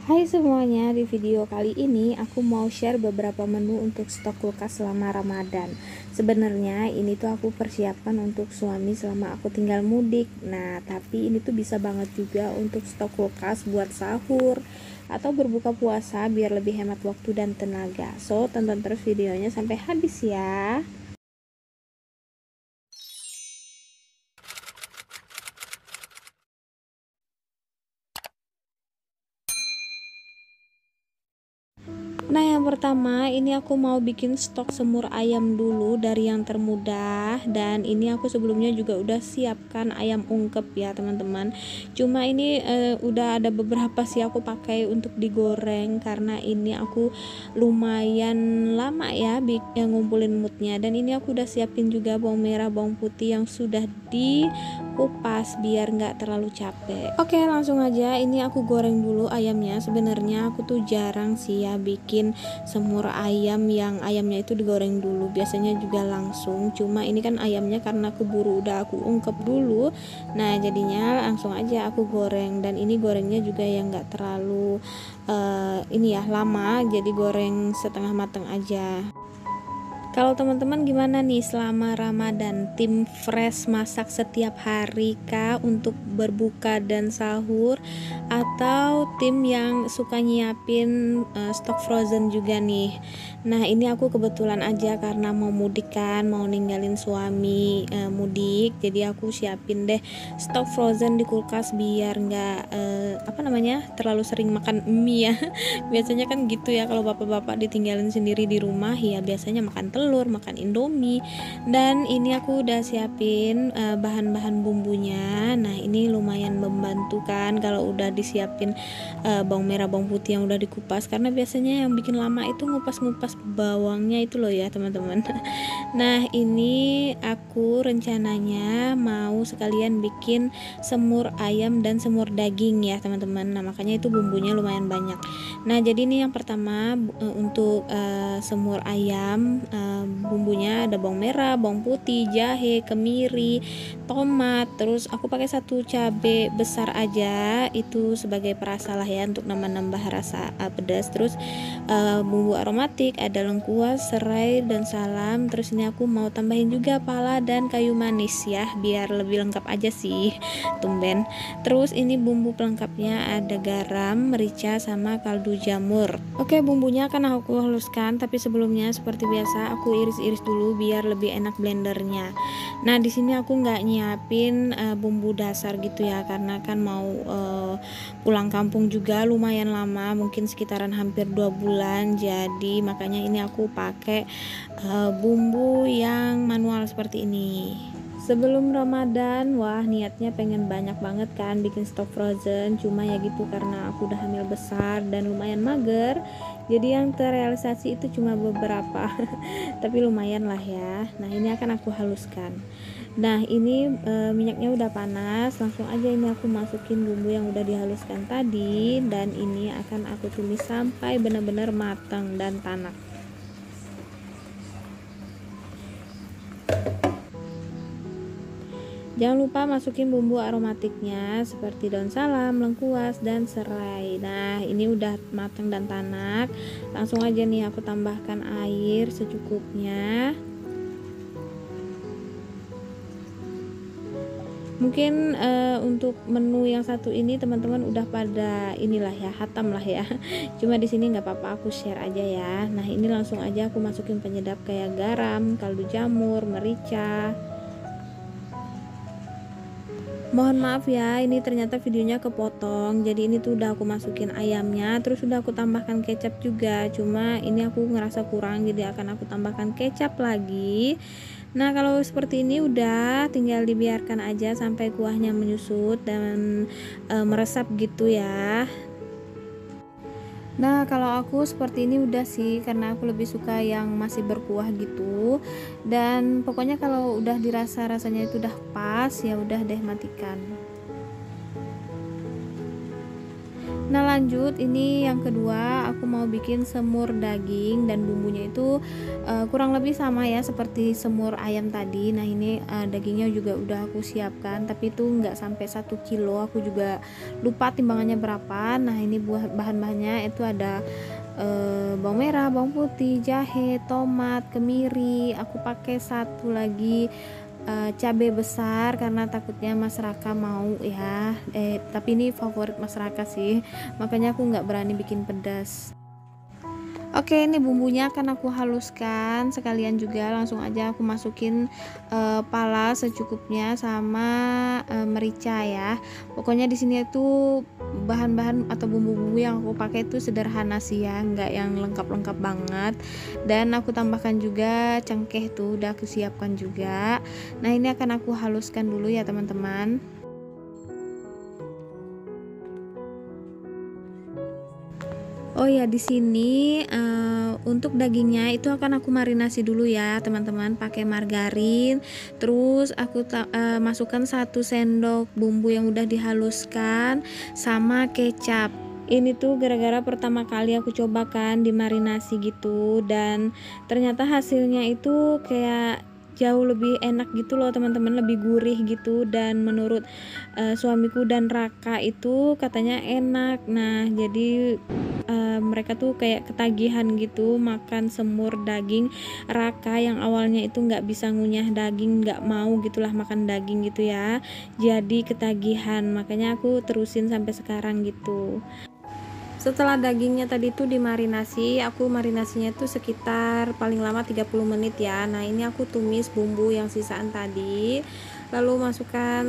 Hai semuanya, di video kali ini aku mau share beberapa menu untuk stok kulkas selama Ramadan. Sebenarnya ini tuh aku persiapkan untuk suami selama aku tinggal mudik. Nah, tapi ini tuh bisa banget juga untuk stok kulkas buat sahur atau berbuka puasa biar lebih hemat waktu dan tenaga. So, tonton terus videonya sampai habis ya. Nah, yang pertama ini aku mau bikin stok semur ayam dulu dari yang termudah, dan ini aku sebelumnya juga udah siapkan ayam ungkep ya teman-teman. Cuma ini udah ada beberapa sih aku pakai untuk digoreng karena ini aku lumayan lama ya yang ngumpulin moodnya. Dan ini aku udah siapin juga bawang merah, bawang putih yang sudah dikupas biar nggak terlalu capek. Oke, langsung aja ini aku goreng dulu ayamnya. Sebenarnya aku tuh jarang sih ya bikin semur ayam yang ayamnya itu digoreng dulu, biasanya juga langsung. Cuma ini kan ayamnya karena keburu udah aku ungkep dulu, nah jadinya langsung aja aku goreng. Dan ini gorengnya juga yang gak terlalu ini ya lama, jadi goreng setengah mateng aja. Kalau teman-teman gimana nih selama Ramadan? Tim fresh masak setiap hari kah untuk berbuka dan sahur, atau tim yang suka nyiapin stok frozen juga nih? Nah, ini aku kebetulan aja karena mau mudik kan, mau ninggalin suami mudik, jadi aku siapin deh stok frozen di kulkas biar nggak terlalu sering makan mie ya. Biasanya kan gitu ya, kalau bapak-bapak ditinggalin sendiri di rumah ya biasanya makan telur, makan indomie. Dan ini aku udah siapin bahan-bahan bumbunya. Nah, ini lumayan membantu kan kalau udah disiapin bawang merah, bawang putih yang udah dikupas, karena biasanya yang bikin lama itu ngupas-ngupas bawangnya itu loh ya teman-teman. Nah, ini aku rencananya mau sekalian bikin semur ayam dan semur daging ya teman-teman. Nah, makanya itu bumbunya lumayan banyak. Nah, jadi ini yang pertama untuk semur ayam, bumbunya ada bawang merah, bawang putih, jahe, kemiri, tomat. Terus aku pakai 1 cabai besar aja, itu sebagai perasa lah ya untuk nambah-nambah rasa pedas. Terus bumbu aromatik, ada lengkuas, serai, dan salam. Terus ini aku mau tambahin juga pala dan kayu manis ya, biar lebih lengkap aja sih, tumben. Terus ini bumbu pelengkapnya ada garam, merica, sama kaldu jamur. Oke, bumbunya akan aku haluskan, tapi sebelumnya seperti biasa aku iris-iris dulu biar lebih enak blendernya. Nah, di sini aku nggak nyiapin bumbu dasar gitu ya, karena kan mau pulang kampung juga lumayan lama, mungkin sekitaran hampir 2 bulan. Jadi makanya ini aku pakai bumbu yang manual seperti ini. Sebelum Ramadan, wah niatnya pengen banyak banget kan bikin stok frozen, cuma ya gitu karena aku udah hamil besar dan lumayan mager, jadi yang terrealisasi itu cuma beberapa. Tapi lumayan lah ya. Nah, ini akan aku haluskan. Nah, ini minyaknya udah panas, langsung aja ini aku masukin bumbu yang udah dihaluskan tadi, dan ini akan aku tumis sampai benar-benar matang dan tanak. Jangan lupa masukin bumbu aromatiknya seperti daun salam, lengkuas, dan serai. Nah, ini udah matang dan tanak. Langsung aja nih aku tambahkan air secukupnya. Mungkin untuk menu yang satu ini teman-teman udah pada inilah ya, hatam lah ya. Cuma di sini nggak apa-apa, aku share aja ya. Nah, ini langsung aja aku masukin penyedap kayak garam, kaldu jamur, merica. Mohon maaf ya, ini ternyata videonya kepotong. Jadi ini tuh udah aku masukin ayamnya, terus udah aku tambahkan kecap juga. Cuma ini aku ngerasa kurang, jadi akan aku tambahkan kecap lagi. Nah, kalau seperti ini udah tinggal dibiarkan aja sampai kuahnya menyusut dan meresap gitu ya. Nah, kalau aku seperti ini udah sih, karena aku lebih suka yang masih berkuah gitu. Dan pokoknya kalau udah dirasa rasanya itu udah pas, ya udah deh matikan. Nah lanjut, ini yang kedua aku mau bikin semur daging, dan bumbunya itu kurang lebih sama ya seperti semur ayam tadi. Nah ini dagingnya juga udah aku siapkan, tapi itu nggak sampai 1 kilo, aku juga lupa timbangannya berapa. Nah ini bahan-bahannya itu ada bawang merah, bawang putih, jahe, tomat, kemiri. Aku pakai satu lagi cabai besar karena takutnya Mas Raka mau ya, tapi ini favorit Mas Raka sih, makanya aku nggak berani bikin pedas. Oke, ini bumbunya akan aku haluskan sekalian juga, langsung aja aku masukin pala secukupnya sama merica ya. Pokoknya di sini itu bahan-bahan atau bumbu-bumbu yang aku pakai itu sederhana sih ya, nggak yang lengkap-lengkap banget. Dan aku tambahkan juga cengkeh tuh udah aku siapkan juga. Nah ini akan aku haluskan dulu ya teman-teman. Oh ya, di sini untuk dagingnya itu akan aku marinasi dulu ya teman-teman, pakai margarin. Terus aku masukkan 1 sendok bumbu yang udah dihaluskan sama kecap. Ini tuh gara-gara pertama kali aku cobakan dimarinasi gitu, dan ternyata hasilnya itu kayak jauh lebih enak gitu loh teman-teman, lebih gurih gitu, dan menurut suamiku dan Raka itu katanya enak. Nah jadi mereka tuh kayak ketagihan gitu makan semur daging. Raka yang awalnya itu nggak bisa ngunyah daging, nggak mau gitulah makan daging gitu ya, jadi ketagihan, makanya aku terusin sampai sekarang gitu. Setelah dagingnya tadi tuh dimarinasi, aku marinasinya tuh sekitar paling lama 30 menit ya. Nah ini aku tumis bumbu yang sisaan tadi, lalu masukkan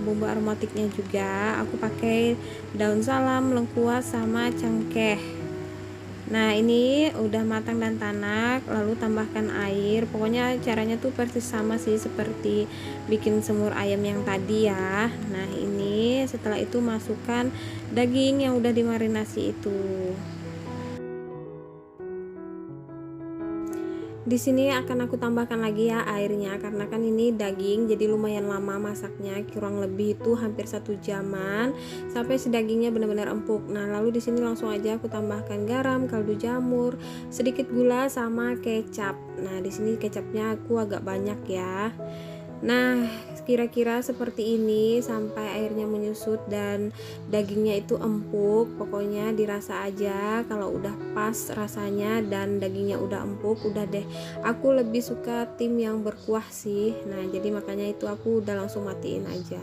bumbu aromatiknya juga. Aku pakai daun salam, lengkuas, sama cengkeh. Nah ini udah matang dan tanak, lalu tambahkan air. Pokoknya caranya tuh persis sama sih seperti bikin semur ayam yang tadi ya. Nah ini setelah itu masukkan daging yang udah dimarinasi itu. Di sini akan aku tambahkan lagi ya airnya, karena kan ini daging jadi lumayan lama masaknya, kurang lebih itu hampir 1 jaman sampai si dagingnya benar-benar empuk. Nah lalu di sini langsung aja aku tambahkan garam, kaldu jamur, sedikit gula, sama kecap. Nah di sini kecapnya aku agak banyak ya. Nah kira-kira seperti ini sampai airnya menyusut dan dagingnya itu empuk. Pokoknya dirasa aja kalau udah pas rasanya dan dagingnya udah empuk, udah deh. Aku lebih suka tim yang berkuah sih. Nah jadi makanya itu aku udah langsung matiin aja.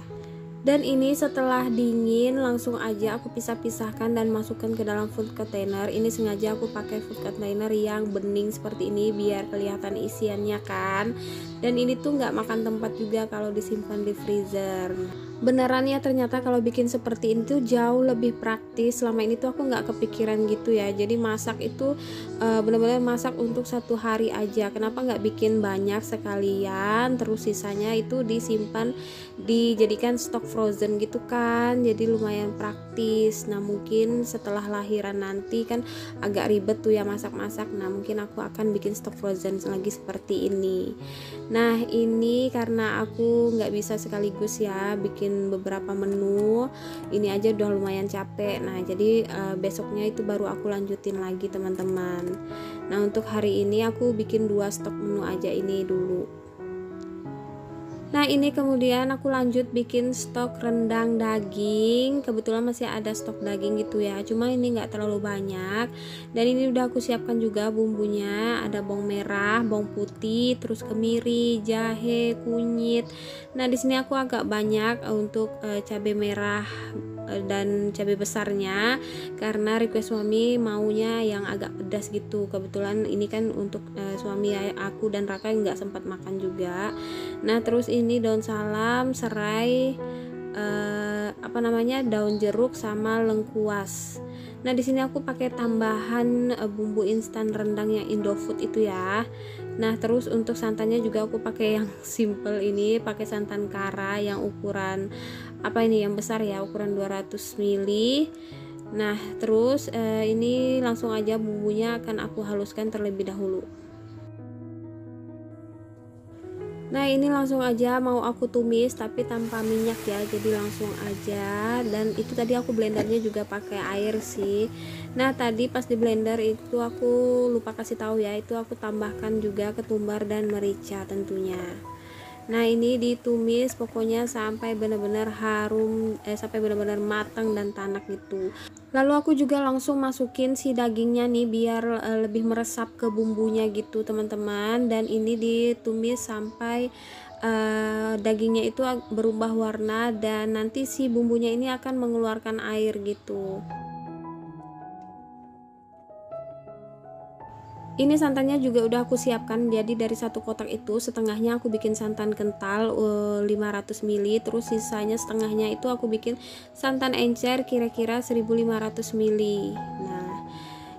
Dan ini setelah dingin langsung aja aku pisah-pisahkan dan masukkan ke dalam food container. Ini sengaja aku pakai food container yang bening seperti ini biar kelihatan isiannya kan. Dan ini tuh nggak makan tempat juga kalau disimpan di freezer. Beneran ya, ternyata kalau bikin seperti ini tuh jauh lebih praktis. Selama ini tuh aku nggak kepikiran gitu ya. Jadi masak itu bener-bener masak untuk 1 hari aja. Kenapa nggak bikin banyak sekalian, terus sisanya itu disimpan, dijadikan stok frozen gitu kan, jadi lumayan praktis. Nah mungkin setelah lahiran nanti kan agak ribet tuh ya masak-masak. Nah mungkin aku akan bikin stok frozen lagi seperti ini. Nah ini karena aku nggak bisa sekaligus ya bikin beberapa menu, ini aja udah lumayan capek. Nah jadi besoknya itu baru aku lanjutin lagi teman-teman. Nah untuk hari ini aku bikin 2 stok menu aja ini dulu. Nah ini kemudian aku lanjut bikin stok rendang daging. Kebetulan masih ada stok daging gitu ya, cuma ini nggak terlalu banyak. Dan ini udah aku siapkan juga bumbunya, ada bawang merah, bawang putih, terus kemiri, jahe, kunyit. Nah di sini aku agak banyak untuk cabai merah dan cabai besarnya, karena request suami maunya yang agak pedas gitu. Kebetulan ini kan untuk suami aku dan Raka yang nggak sempat makan juga. Nah terus ini daun salam, serai, daun jeruk, sama lengkuas. Nah di sini aku pakai tambahan bumbu instan rendang yang Indofood itu ya. Nah terus untuk santannya juga aku pakai yang simple ini, pakai santan kara yang ukuran yang besar ya, ukuran 200 ml. Nah terus ini langsung aja bumbunya akan aku haluskan terlebih dahulu. Nah ini langsung aja mau aku tumis tapi tanpa minyak ya, jadi langsung aja. Dan itu tadi aku blendernya juga pakai air sih. Nah tadi pas di blender itu aku lupa kasih tahu ya, itu aku tambahkan juga ketumbar dan merica tentunya. Nah ini ditumis pokoknya sampai benar-benar harum, sampai benar-benar matang dan tanak gitu. Lalu aku juga langsung masukin si dagingnya nih biar lebih meresap ke bumbunya gitu teman-teman. Dan ini ditumis sampai dagingnya itu berubah warna dan nanti si bumbunya ini akan mengeluarkan air gitu. Ini santannya juga udah aku siapkan, jadi dari satu kotak itu setengahnya aku bikin santan kental 500 ml, terus sisanya setengahnya itu aku bikin santan encer kira-kira 1500 ml.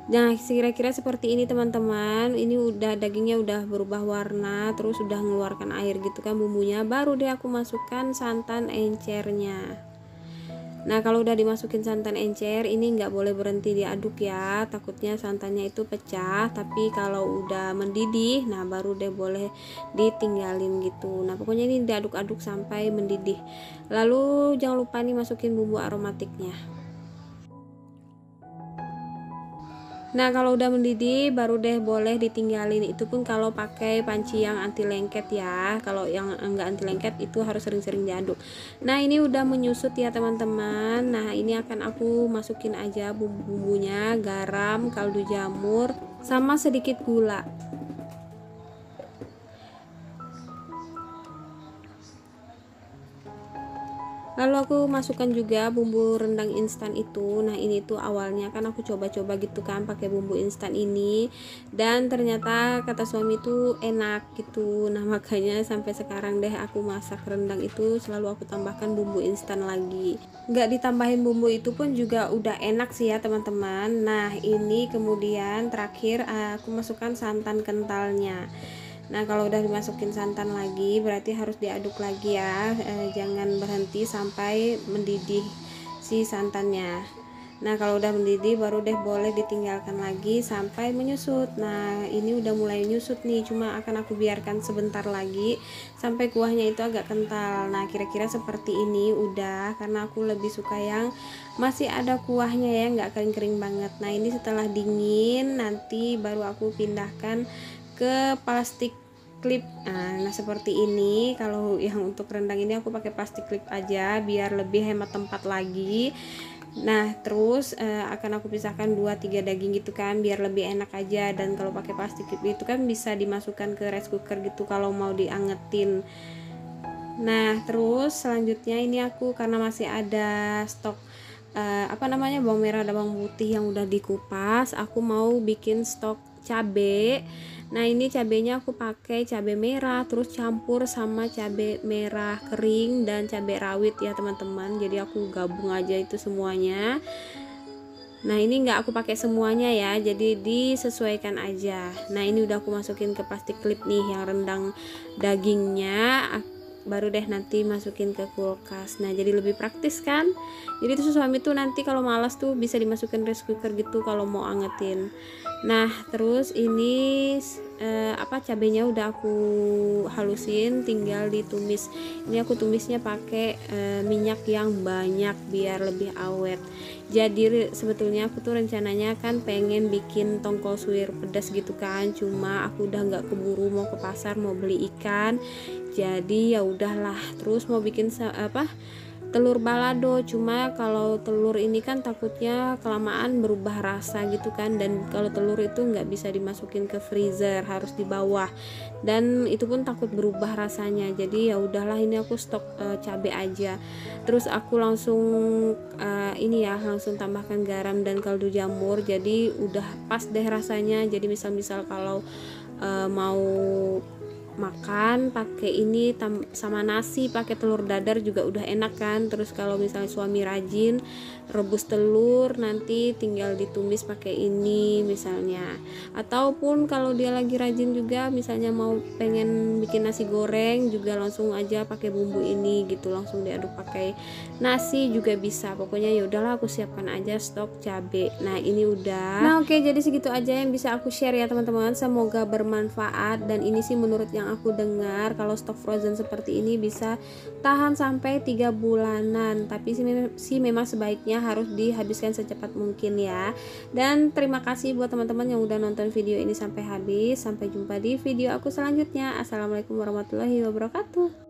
Nah kira-kira seperti ini teman-teman. Ini udah dagingnya udah berubah warna, terus udah mengeluarkan air gitu kan bumbunya, baru deh aku masukkan santan encernya. Nah kalau udah dimasukin santan encer ini nggak boleh berhenti diaduk ya, takutnya santannya itu pecah. Tapi kalau udah mendidih nah baru deh boleh ditinggalin gitu. Nah pokoknya ini diaduk-aduk sampai mendidih. Lalu jangan lupa nih masukin bumbu aromatiknya. Nah kalau udah mendidih baru deh boleh ditinggalin, itu pun kalau pakai panci yang anti lengket ya. Kalau yang enggak anti lengket itu harus sering-sering diaduk. Nah ini udah menyusut ya teman-teman. Nah ini akan aku masukin aja bumbu-bumbunya, garam, kaldu jamur, sama sedikit gula. Lalu aku masukkan juga bumbu rendang instan itu. Nah ini tuh awalnya kan aku coba-coba gitu kan pakai bumbu instan ini, dan ternyata kata suami tuh enak gitu. Nah makanya sampai sekarang deh aku masak rendang itu selalu aku tambahkan bumbu instan lagi. Nggak ditambahin bumbu itu pun juga udah enak sih ya teman-teman. Nah ini kemudian terakhir aku masukkan santan kentalnya. Nah kalau udah dimasukin santan lagi berarti harus diaduk lagi ya, jangan berhenti sampai mendidih si santannya. Nah kalau udah mendidih baru deh boleh ditinggalkan lagi sampai menyusut. Nah ini udah mulai nyusut nih, cuma akan aku biarkan sebentar lagi sampai kuahnya itu agak kental. Nah kira-kira seperti ini udah, karena aku lebih suka yang masih ada kuahnya ya, nggak kering-kering banget. Nah ini setelah dingin nanti baru aku pindahkan ke plastik klip. Nah seperti ini. Kalau yang untuk rendang ini aku pakai plastik klip aja biar lebih hemat tempat lagi. Nah terus akan aku pisahkan 2-3 daging gitu kan biar lebih enak aja. Dan kalau pakai plastik klip itu kan bisa dimasukkan ke rice cooker gitu kalau mau diangetin. Nah terus selanjutnya ini aku karena masih ada stok bawang merah dan bawang putih yang udah dikupas, aku mau bikin stok cabe. Nah ini cabenya aku pakai cabe merah terus campur sama cabe merah kering dan cabe rawit ya teman-teman, jadi aku gabung aja itu semuanya. Nah ini nggak aku pakai semuanya ya, jadi disesuaikan aja. Nah ini udah aku masukin ke plastik klip nih yang rendang dagingnya, baru deh nanti masukin ke kulkas. Nah jadi lebih praktis kan, jadi itu suami tuh nanti kalau malas tuh bisa dimasukin rice cooker gitu kalau mau angetin. Nah terus ini cabenya udah aku halusin, tinggal ditumis. Ini aku tumisnya pakai minyak yang banyak biar lebih awet. Jadi sebetulnya aku tuh rencananya kan pengen bikin tongkol suwir pedas gitu kan, cuma aku udah nggak keburu mau ke pasar mau beli ikan, jadi ya udahlah. Terus mau bikin telur balado, cuma kalau telur ini kan takutnya kelamaan berubah rasa gitu kan, dan kalau telur itu nggak bisa dimasukin ke freezer, harus di bawah, dan itu pun takut berubah rasanya. Jadi ya udahlah, ini aku stok cabai aja. Terus aku langsung langsung tambahkan garam dan kaldu jamur, jadi udah pas deh rasanya. Jadi misal kalau mau makan pakai ini sama nasi pakai telur dadar juga udah enak kan. Terus kalau misalnya suami rajin rebus telur, nanti tinggal ditumis pakai ini misalnya. Ataupun kalau dia lagi rajin juga misalnya mau pengen bikin nasi goreng juga langsung aja pakai bumbu ini gitu, langsung diaduk pakai nasi juga bisa. Pokoknya ya udahlah, aku siapkan aja stok cabe. Nah ini udah. Nah oke, jadi segitu aja yang bisa aku share ya teman-teman, semoga bermanfaat. Dan ini sih menurut yang yang aku dengar kalau stok frozen seperti ini bisa tahan sampai 3 bulanan, tapi sih memang sebaiknya harus dihabiskan secepat mungkin ya. Dan terima kasih buat teman-teman yang udah nonton video ini sampai habis. Sampai jumpa di video aku selanjutnya. Assalamualaikum warahmatullahi wabarakatuh.